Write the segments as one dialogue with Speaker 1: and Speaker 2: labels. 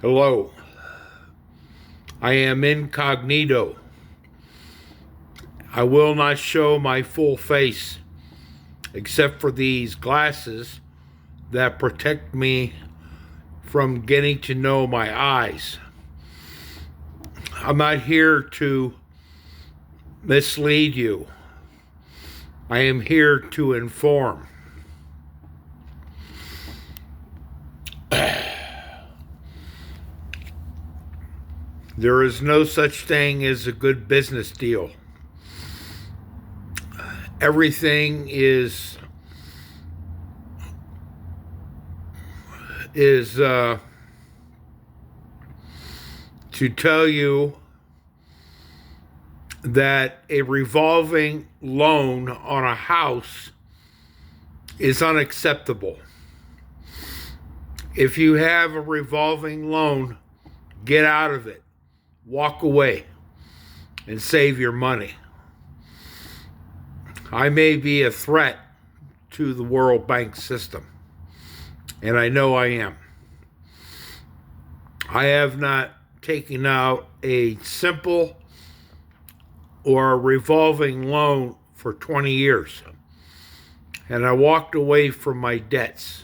Speaker 1: Hello, I am incognito. I will not show my full face except for these glasses that protect me from getting to know my eyes. I'm not here to mislead you. I am here to inform. There is no such thing as a good business deal. Everything is to tell you that a revolving loan on a house is unacceptable. If you have a revolving loan, get out of it. Walk away and save your money. I may be a threat to the World Bank system, and I know I am. I have not taken out a simple or a revolving loan for 20 years, and I walked away from my debts,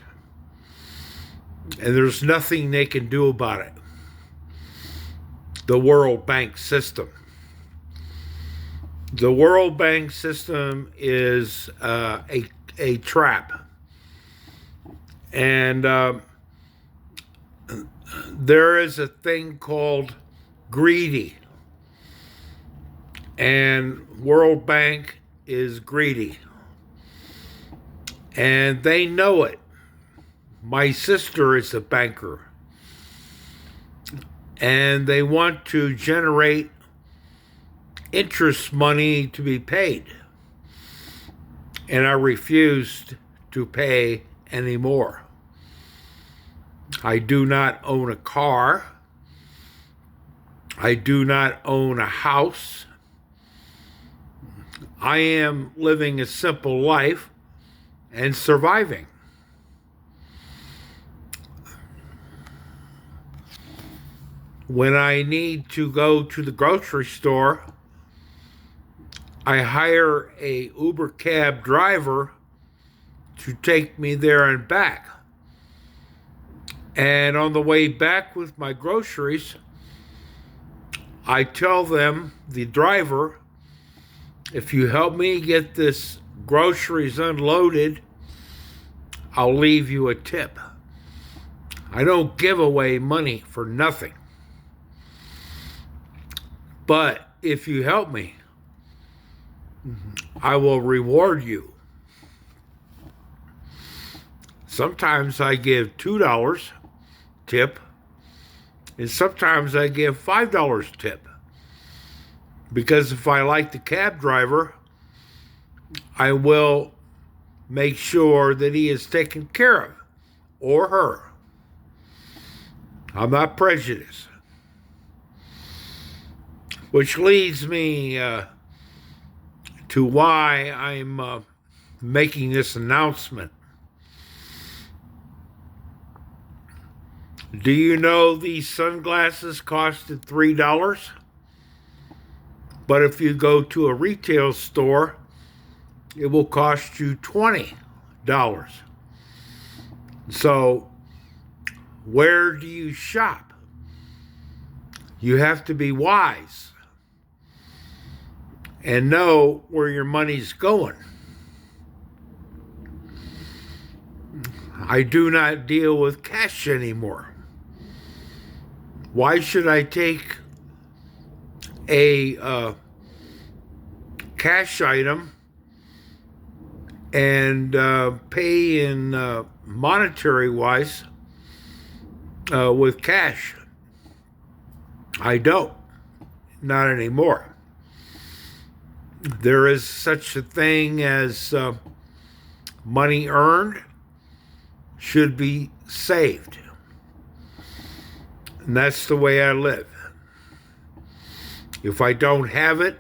Speaker 1: and there's nothing they can do about it. The World Bank system. The World Bank system is a trap. And there is a thing called greedy. And World Bank is greedy. And they know it. My sister is a banker. And they want to generate interest money to be paid. And I refused to pay anymore. I do not own a car. I do not own a house. I am living a simple life and surviving. When I need to go to the grocery store, I hire a Uber cab driver to take me there and back. And on the way back with my groceries, I tell them, the driver, if you help me get this groceries unloaded, I'll leave you a tip. I don't give away money for nothing. But if you help me, I will reward you. Sometimes I give $2 tip, and sometimes I give $5 tip. Because if I like the cab driver, I will make sure that he is taken care of, or her. I'm not prejudiced. Which leads me to why I'm making this announcement. Do you know these sunglasses costed $3? But if you go to a retail store, it will cost you $20. So, where do you shop? You have to be wise and know where your money's going. I do not deal with cash anymore. Why should I take a cash item and pay in monetary wise with cash? I don't. Not anymore. There is such a thing as money earned should be saved. And that's the way I live. If I don't have it,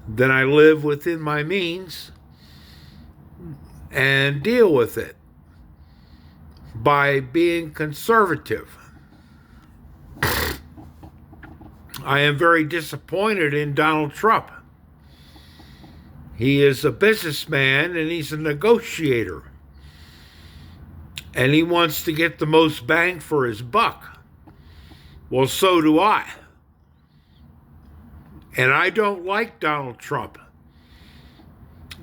Speaker 1: then I live within my means and deal with it. by being conservative. I am very disappointed in Donald Trump. He is a businessman and he's a negotiator. And he wants to get the most bang for his buck. Well, so do I. And I don't like Donald Trump.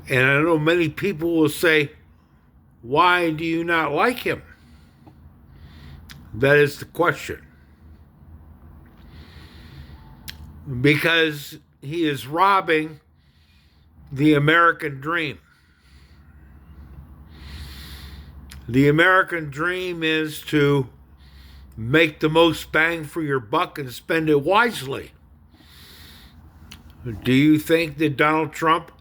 Speaker 1: And I know many people will say, why do you not like him? That is the question. Because he is robbing the American dream. The American dream is to make the most bang for your buck and spend it wisely. Do you think that Donald Trump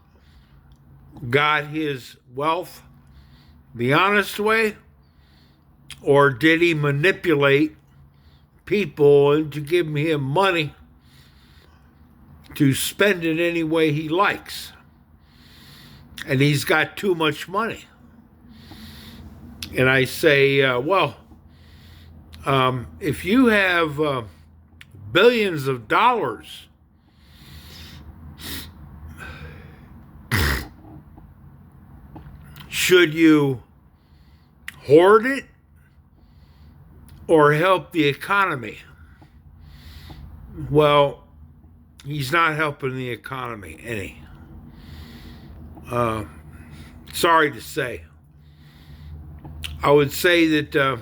Speaker 1: got his wealth the honest way? Or did he manipulate people into giving him money to spend it any way he likes? And he's got too much money. And I say, if you have billions of dollars, should you hoard it or help the economy? Well, he's not helping the economy any. Sorry to say. I would say that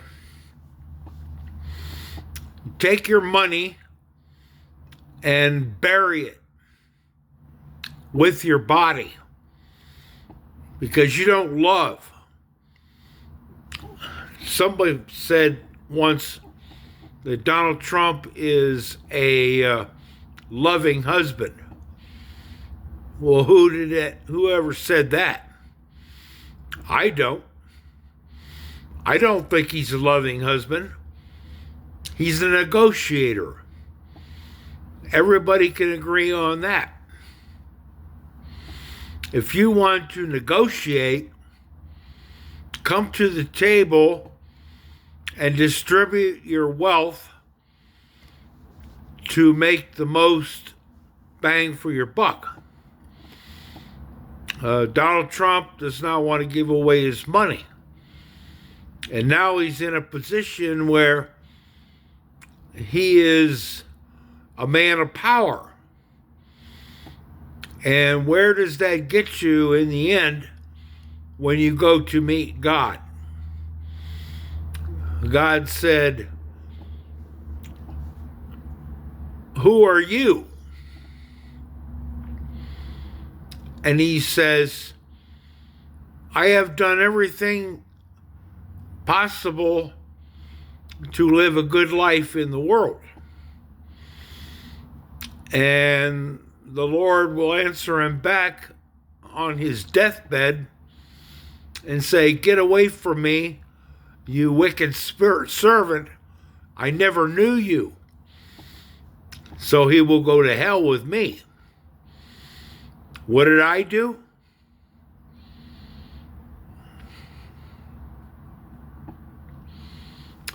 Speaker 1: take your money and bury it with your body, because you don't love. Somebody said once that Donald Trump is a loving husband. Well, whoever said that? I don't. I don't think he's a loving husband. He's a negotiator. Everybody can agree on that. If you want to negotiate, come to the table and distribute your wealth to make the most bang for your buck. Donald Trump does not want to give away his money. And now he's in a position where he is a man of power. And where does that get you in the end when you go to meet God? God said, "Who are you?" And he says, "I have done everything possible to live a good life in the world." And the Lord will answer him back on his deathbed and say, "Get away from me, you wicked spirit servant. I never knew you." So he will go to hell with me. What did I do?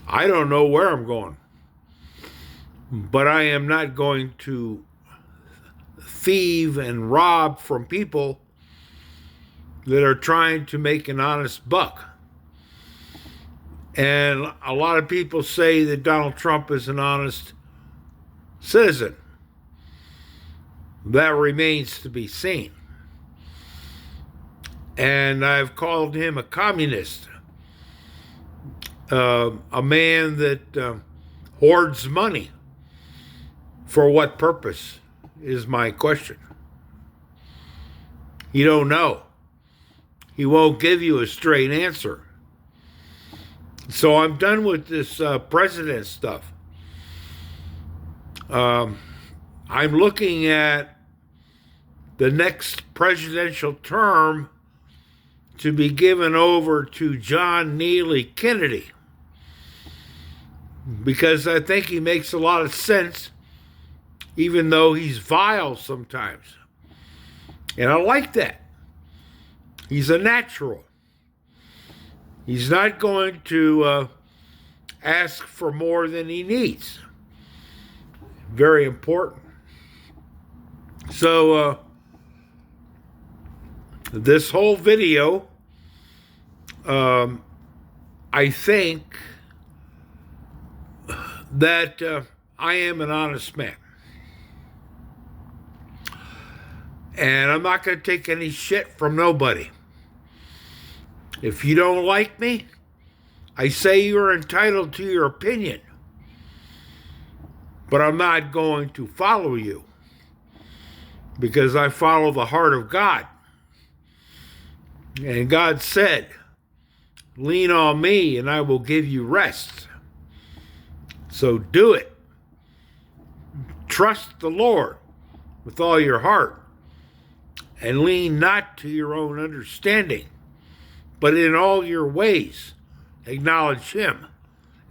Speaker 1: I don't know where I'm going. But I am not going to thieve and rob from people that are trying to make an honest buck. And a lot of people say that Donald Trump is an honest citizen. That remains to be seen. And I've called him a communist, a man that hoards money. For what purpose is my question. You don't know. He won't give you a straight answer. So I'm done with this president stuff. I'm looking at the next presidential term to be given over to John Neely Kennedy, because I think he makes a lot of sense, even though he's vile sometimes. And I like that. He's a natural. He's not going to ask for more than he needs. Very important. So, this whole video, I think that I am an honest man. And I'm not going to take any shit from nobody. If you don't like me, I say you're entitled to your opinion. But I'm not going to follow you, because I follow the heart of God. And God said, lean on me and I will give you rest. So do it. Trust the Lord with all your heart, and lean not to your own understanding, but in all your ways acknowledge him,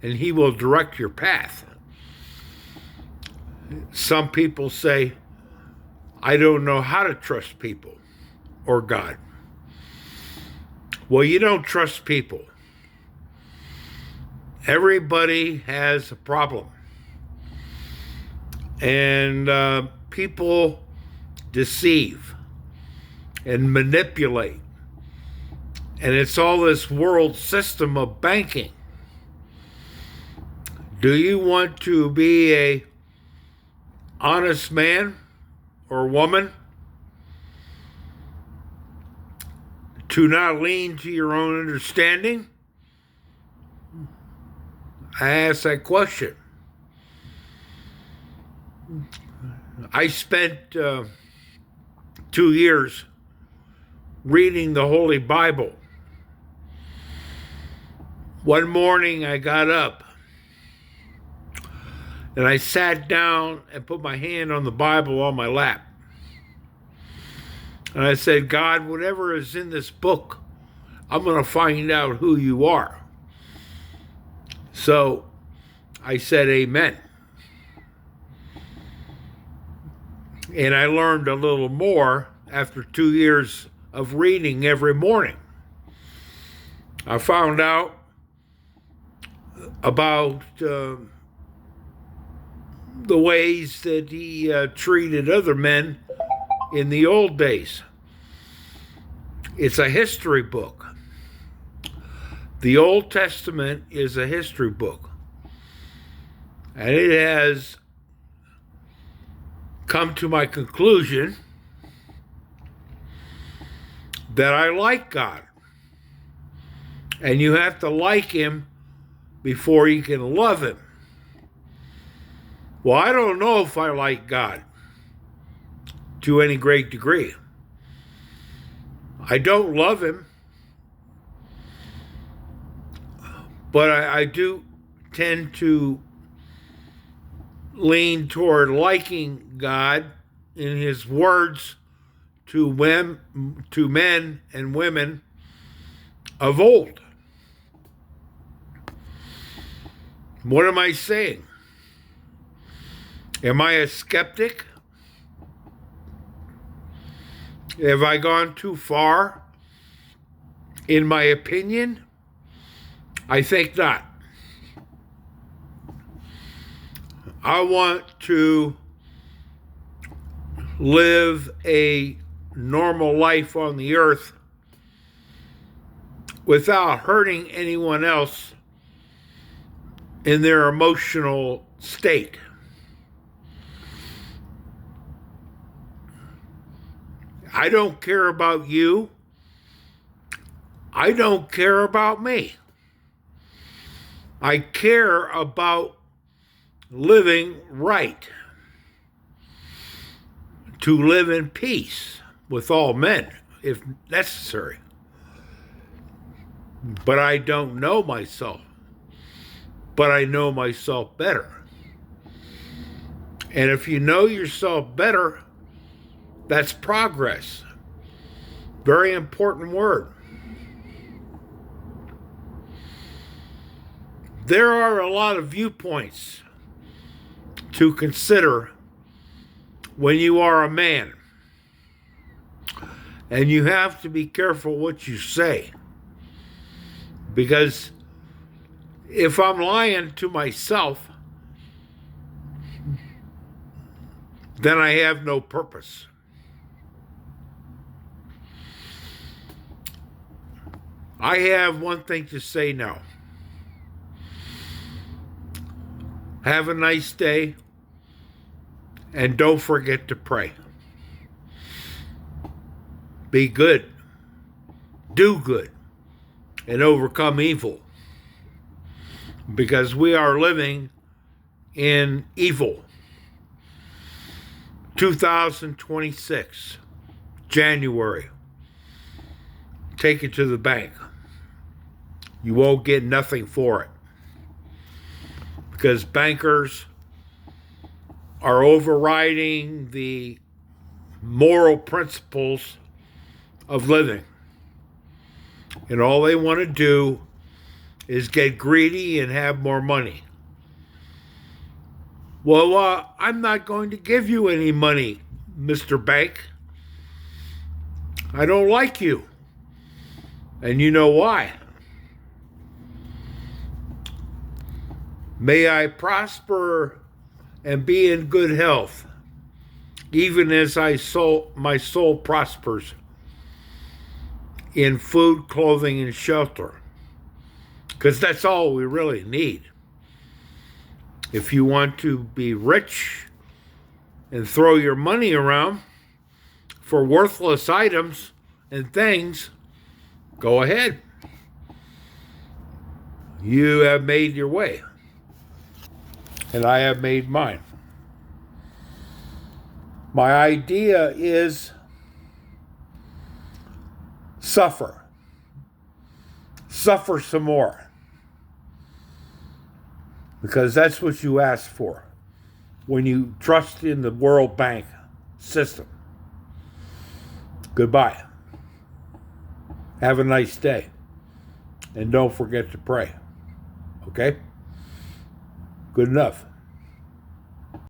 Speaker 1: and he will direct your path. Some people say, I don't know how to trust people or God. Well, you don't trust people. Everybody has a problem. And people deceive and manipulate. And it's all this world system of banking. Do you want to be a honest man or woman? To not lean to your own understanding? I ask that question. I spent 2 years reading the Holy Bible. One morning I got up and I sat down and put my hand on the Bible on my lap. And I said, God, whatever is in this book, I'm going to find out who you are. So I said, amen. And I learned a little more after 2 years of reading every morning. I found out about the ways that he treated other men in the old days. It's a history book. The Old Testament is a history book. And it has come to my conclusion that I like God. And you have to like him before you can love him. Well, I don't know if I like God to any great degree. I don't love him, but I do tend to lean toward liking God in his words to men and women of old. What am I saying? Am I a skeptic? Have I gone too far in my opinion? I think not. I want to live a normal life on the earth without hurting anyone else in their emotional state. I don't care about you. I don't care about me. I care about living right, to live in peace with all men, if necessary. But I don't know myself. But I know myself better. And if you know yourself better, that's progress. Very important word. There are a lot of viewpoints to consider when you are a man. And you have to be careful what you say. Because if I'm lying to myself, then I have no purpose. I have one thing to say now. Have a nice day, and don't forget to pray. Be good, do good, and overcome evil. Because we are living in evil. 2026, January. Take it to the bank. You won't get nothing for it. Because bankers are overriding the moral principles of living. And all they want to do is get greedy and have more money. Well, I'm not going to give you any money, Mr. Bank. I don't like you. And you know why? May I prosper and be in good health, even as my soul prospers in food, clothing, and shelter. Because that's all we really need. If you want to be rich and throw your money around for worthless items and things, go ahead. You have made your way. And I have made mine. My idea is suffer. Suffer some more. Because that's what you ask for when you trust in the World Bank system. Goodbye. Have a nice day. And don't forget to pray. Okay? Good enough.